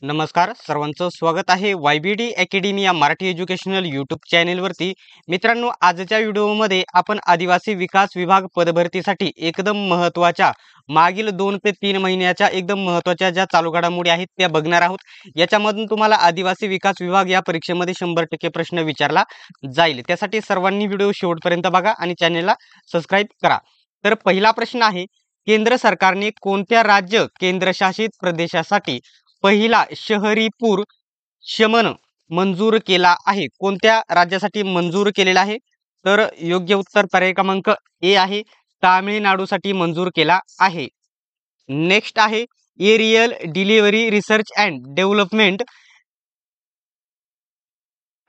नमस्कार सर्वांचं स्वागत आहे YBD अकॅडमी या मराठी एज्युकेशनल यूट्यूब चॅनेलवरती। मित्रांनो, आजच्या व्हिडिओमध्ये आपण आदिवासी विकास विभाग पदभरतीसाठी एकदम महत्त्वाच्या मागील 2 ते 3 महिन्याच्या एकदम महत्त्वाच्या ज्या चालू घडामोडी आहेत त्या बघणार आहोत। याच्यामधून तुम्हाला आदिवासी विकास विभाग या परीक्षेमध्ये 100% प्रश्न विचारला जाईल। त्यासाठी सर्वांनी व्हिडिओ शेवटपर्यंत बघा आणि चॅनेलला सबस्क्राइब करा। तर पहिला प्रश्न आहे, केंद्र सरकारने कोणत्या राज्य केंद्रशासित प्रदेशासाठी पहिला शहरी पूर शमन मंजूर केला आहे? कोणत्या राज्यासाठी मंजूर केलेला आहे? तर योग्य उत्तर पर्याय क्रमांक ए आहे, तामिळनाडूसाठी मंजूर केला आहे। नेक्स्ट आहे, Aerial Delivery Research and Development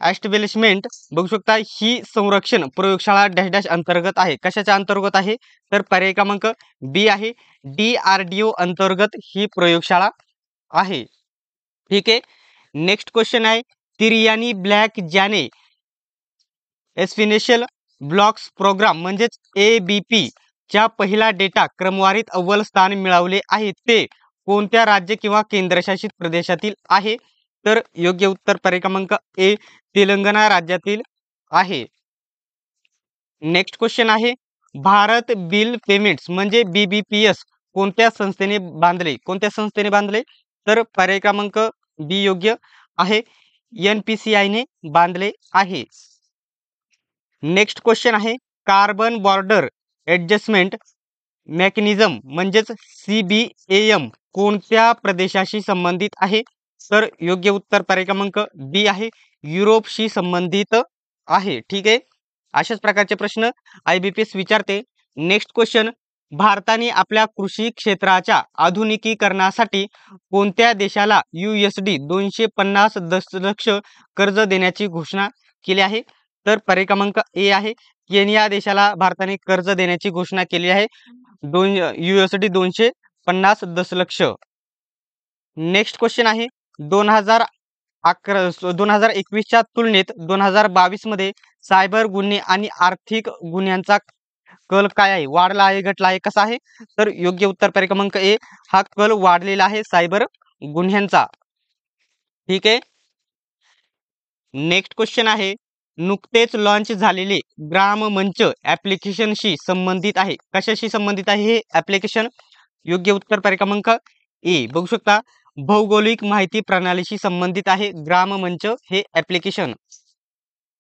Establishment बघू शकता, ही संरक्षण प्रयोगशाळा डॅश डॅश अंतर्गत आहे। कशाच्या अंतर्गत आहे? तर पर्याय क्रमांक बी आहे, DRDO अंतर्गत ही प्रयोगशाळा आहे। ठीक आहे। नेक्स्ट क्वेश्चन आहे, तिरियानी ब्लॅक जाने एस्पिनेशल ब्लॉक्स प्रोग्राम म्हणजेच ABP च्या पहिला डेटा क्रमवारीत अव्वल स्थान मिळवले आहे ते कोणत्या राज्य किंवा केंद्रशासित प्रदेशातील आहे? तर योग्य उत्तर पर्याय क्रमांक ए, तेलंगणा राज्यातील आहे। नेक्स्ट क्वेश्चन आहे, भारत बिल पेमेंट्स म्हणजे BBPS कोणत्या संस्थेने बांधले? कोणत्या संस्थेने बांधले? तर पर्याय क्रमांक बी योग्य आहे, NPCI ने बांधले आहे। नेक्स्ट क्वेश्चन आहे, कार्बन बॉर्डर ऍडजस्टमेंट मेकॅनिझम म्हणजेच CBAM कोणत्या प्रदेशाशी संबंधित आहे? तर योग्य उत्तर पर्याय क्रमांक बी आहे, युरोपशी संबंधित आहे। ठीक आहे। अशाच प्रकारचे प्रश्न IBPS विचारते। नेक्स्ट क्वेश्चन, भारताने आपल्या कृषी क्षेत्राच्या आधुनिकीकरणासाठी कोणत्या देशाला USD 250 दशलक्ष कर्ज देण्याची घोषणा केली आहे? तर पर्याय क्रमांक ए आहे, केनिया देशाला भारताने कर्ज देण्याची घोषणा केली आहे, USD 250 दशलक्ष। नेक्स्ट क्वेश्चन आहे, 2021च्या तुलनेत 2022 मध्ये सायबर गुन्हे आणि आर्थिक गुन्ह्यांचा कल काय आहे? वाढला आहे, घटला आहे, कसा आहे? तर योग्य उत्तर पर्याय क्रमांक ए, हा कल वाढलेला आहे सायबर गुन्ह्यांचा। ठीक आहे। नेक्स्ट क्वेश्चन आहे, नुकतेच लॉन्च झालेले ग्राम मंच ऍप्लिकेशनशी संबंधित आहे। कशाशी संबंधित आहे हे ऍप्लिकेशन? योग्य उत्तर पर्याय क्रमांक ए, बघू शकता, भौगोलिक माहिती प्रणालीशी संबंधित आहे ग्राम मंच हे ऍप्लिकेशन।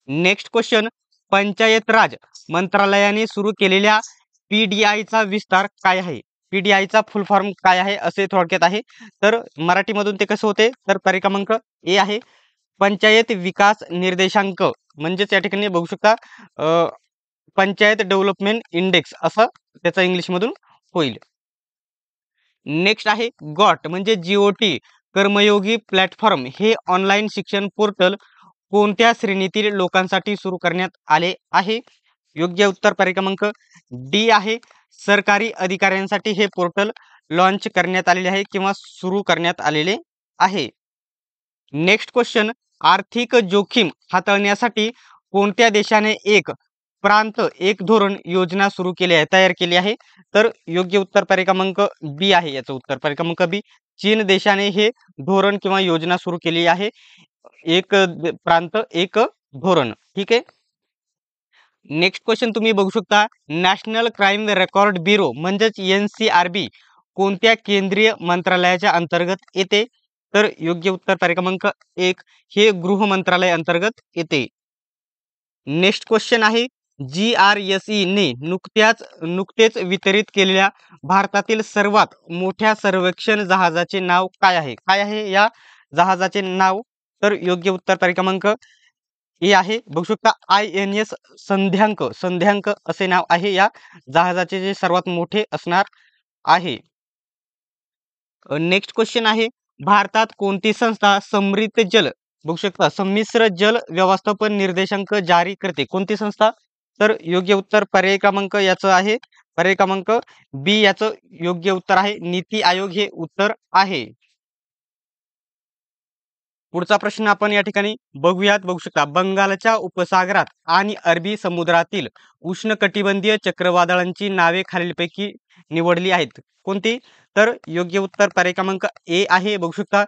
नेक्स्ट क्वेश्चन, पंचायत राज मंत्रालयाने सुरू केलेल्या PDI चा विस्तार काय आहे? PDI चा फुल फॉर्म काय आहे असे थोडक्यात आहे, तर मराठीमधून ते कसं होते? तर पर्याय क्रमांक ए आहे, पंचायत विकास निर्देशांक म्हणजेच या ठिकाणी बघू शकता पंचायत डेव्हलपमेंट इंडेक्स असं त्याचा इंग्लिश मधून होईल। नेक्स्ट आहे, गॉट म्हणजे GOT कर्मयोगी प्लॅटफॉर्म हे ऑनलाईन शिक्षण पोर्टल कोणत्या श्रेणीतील लोकांसाठी सुरू करण्यात आले आहे? योग्य उत्तर पर्याय क्रमांक डी आहे, सरकारी अधिकाऱ्यांसाठी हे पोर्टल लॉन्च करण्यात आलेले आहे किंवा सुरू करण्यात आलेले आहे। नेक्स्ट क्वेश्चन, आर्थिक जोखीम हाताळण्यासाठी कोणत्या देशाने एक प्रांत एक धोरण योजना सुरू केली आहे, तयार केली आहे? तर योग्य उत्तर पर्याय क्रमांक बी आहे, याचं उत्तर पर्याय क्रमांक बी, चीन देशाने हे धोरण किंवा योजना सुरू केली आहे, एक प्रांत एक धोरण। ठीक आहे। नेक्स्ट क्वेश्चन तुम्ही बघू शकता, नॅशनल क्राईम रेकॉर्ड ब्युरो म्हणजेच NCRB कोणत्या केंद्रीय मंत्रालयाच्या अंतर्गत येते? तर योग्य उत्तर पर्याय क्रमांक एक, हे गृह मंत्रालय अंतर्गत येते। नेक्स्ट क्वेश्चन आहे, GRSE ने नुकतेच वितरित केलेल्या भारतातील सर्वात मोठ्या सर्वेक्षण जहाजाचे नाव काय आहे? काय आहे या जहाजाचे नाव? तर योग्य उत्तर पर्याय क्रमांक ए आहे, बघू शकता, INS संध्यांक असे नाव आहे या जहाजाचे, जे सर्वात मोठे असणार आहे। नेक्स्ट क्वेश्चन आहे, भारतात कोणती संस्था समृद्ध जल बघू शकता संमिश्र जल व्यवस्थापन निर्देशांक जारी करते? कोणती संस्था? तर योग्य उत्तर पर्याय क्रमांक याचं आहे, पर्याय क्रमांक बी याचं योग्य उत्तर आहे, नीती आयोग हे उत्तर आहे। पुढचा प्रश्न आपण या ठिकाणी बघूयात। बघू शकता, बंगालच्या उपसागरात आणि अरबी समुद्रातील उष्णकटिबंधीय चक्रवादळांची नावे खालीलपैकी निवडली आहेत। कोणती? तर योग्य उत्तर पर्याय क्रमांक ए आहे. बघू शकता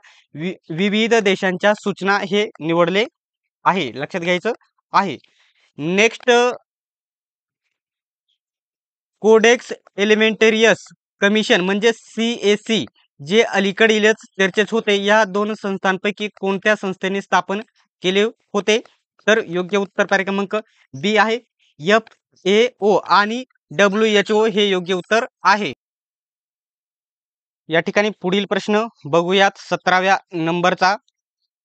विविध देशांच्या सूचना हे निवडले आहे, लक्षात घ्यायचं आहे. नेक्स्ट, कोडेक्स एलिमेंटेरियस कमिशन म्हणजे CAC जे अलीकडीलच चर्चेत होते, या दोन संस्थांपैकी कोणत्या संस्थेने स्थापन केले होते? तर योग्य उत्तर पर्याय क्रमांक बी आहे. FAO आणि WHO हे योग्य उत्तर आहे. या ठिकाणी पुढील प्रश्न बघूयात 17व्या नंबरचा.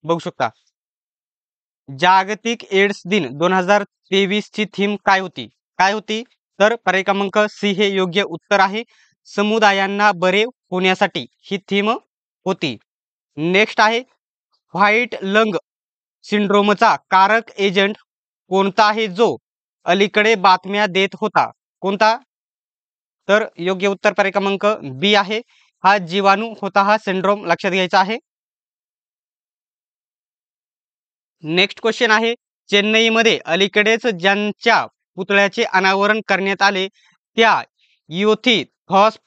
बघू शकता जागतिक एड्स दिन 2023 ची थीम काय होती? काय होती? तर पर्याय क्रमांक सी हे योग्य उत्तर आहे. समुदायांना बरे होण्यासाठी ही थीम होती. नेक्स्ट आहे व्हाईट लंग सिंड्रोमचा कारक एजंट कोणता आहे जो अलीकडे बातम्या देत होता? कोणता? तर योग्य उत्तर पर्याय क्रमांक बी आहे. हा जीवाणू होता, हा सिंड्रोम, लक्षात घ्यायचा आहे. नेक्स्ट क्वेश्चन आहे चेन्नईमध्ये अलीकडेच ज्यांच्या पुतळ्याचे अनावरण करण्यात आले त्या योथी थॉस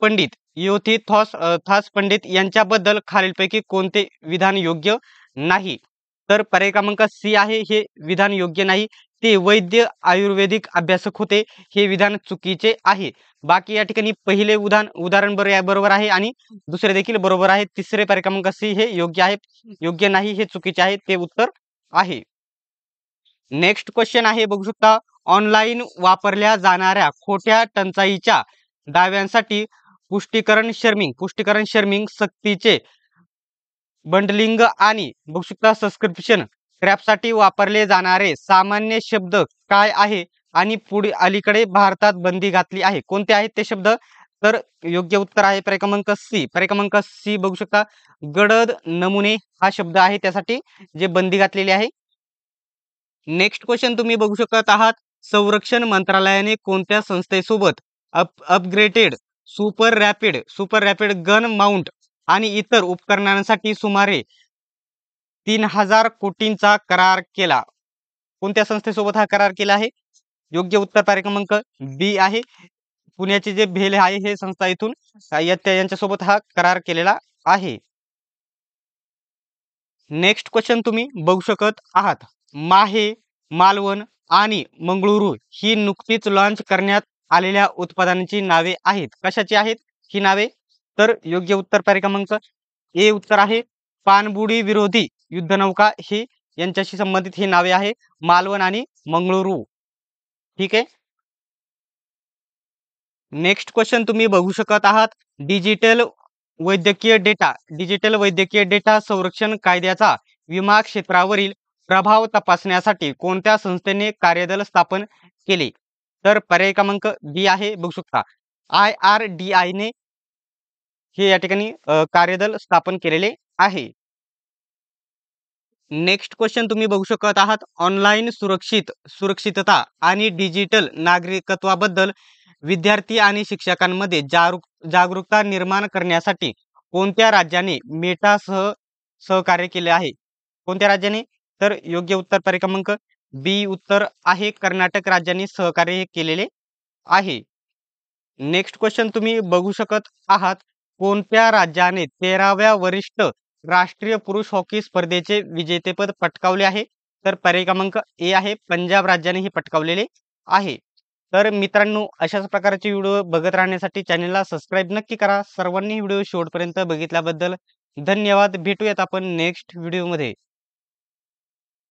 पंडित यांच्याबद्दल खालीलपैकी कोणते विधान योग्य नाही? तर पर्याय क्रमांक सी आहे, हे विधान योग्य नाही. ते वैद्य आयुर्वेदिक अभ्यासक होते, हे विधान चुकीचे आहे. बाकी या ठिकाणी पहिले उदाहरण बरोबर आहे आणि दुसरे देखील बरोबर आहे. तिसरे पर्याय क्रमांक सी हे योग्य आहे, योग्य नाही हे चुकीचे आहे, ते उत्तर आहे. नेक्स्ट क्वेश्चन आहे, बघू शकता ऑनलाईन वापरल्या जाणाऱ्या खोट्या टंचाईच्या दाव्यांसाठी पुष्टीकरण शर्मिंग सक्तीचे बंडलिंग आणि बघू शकता सबस्क्रिप्शन ट्रॅपसाठी वापरले जाणारे सामान्य शब्द काय आहे आणि पुढे अलीकडे भारतात बंदी घातली आहे? कोणते आहेत ते शब्द? तर योग्य उत्तर आहे पर्याय क्रमांक सी. बघू शकता गडद नमुने हा शब्द आहे, त्यासाठी जे बंदी घातलेली आहे. नेक्स्ट क्वेश्चन तुम्ही बघू शकत आहात संरक्षण मंत्रालयाने कोणत्या संस्थेसोबत upgraded super rapid gun mount आणि इतर उपकरणांसाठी सुमारे 3000 कोटींचा करार केला? कोणत्या संस्थेसोबत हा करार केला आहे? योग्य उत्तर पर्याय क्रमांक बी आहे. पुण्याचे जे भेल आहे हे संस्था इथून यांच्यासोबत हा करार केलेला आहे. नेक्स्ट क्वेश्चन तुम्ही बघू शकत आहात माहे, मालवण आणि मंगळुरू ही नुकतीच लॉन्च करण्यात आलेल्या उत्पादनांची नावे आहेत. कशाची आहेत ही नावे? तर योग्य उत्तर पर्याय क्रमांक ए उत्तर आहे. पाणबुडी विरोधी युद्धनौका ही यांच्याशी संबंधित ही नावे आहे, मालवण आणि मंगळुरू. ठीक आहे. नेक्स्ट क्वेश्चन तुम्ही बघू शकत आहात डिजिटल वैद्यकीय डेटा संरक्षण कायद्याचा विमा क्षेत्रावरील प्रभाव तपासण्यासाठी कोणत्या संस्थेने कार्यदल स्थापन केले? तर पर्याय क्रमांक बी आहे. बघू शकता IRDI ने हे या ठिकाणी कार्यदल स्थापन केलेले आहे. नेक्स्ट क्वेश्चन तुम्ही बघू शकत आहात ऑनलाईन सुरक्षितता आणि डिजिटल नागरिकत्वाबद्दल विद्यार्थी आणि शिक्षकांमध्ये जागरूकता निर्माण करण्यासाठी कोणत्या राज्याने मेटासह सहकार्य केले आहे? कोणत्या राज्याने? तर योग्य उत्तर पर्याय क्रमांक बी उत्तर आहे. कर्नाटक राज्याने सहकार्य केलेले आहे. नेक्स्ट क्वेश्चन तुम्ही बघू शकत आहात कोणत्या राज्याने 13व्या वरिष्ठ राष्ट्रीय पुरुष हॉकी स्पर्धेचे विजेतेपद पटकावले आहे? तर पर्याय क्रमांक ए आहे. पंजाब राज्याने हे पटकावलेले आहे. तर मित्रांनो, अशाच प्रकारचे व्हिडिओ बघत राहण्यासाठी चॅनलला सबस्क्राईब नक्की करा. सर्वांनी व्हिडिओ शेवटपर्यंत बघितल्याबद्दल धन्यवाद. भेटूयात आपण नेक्स्ट व्हिडिओमध्ये.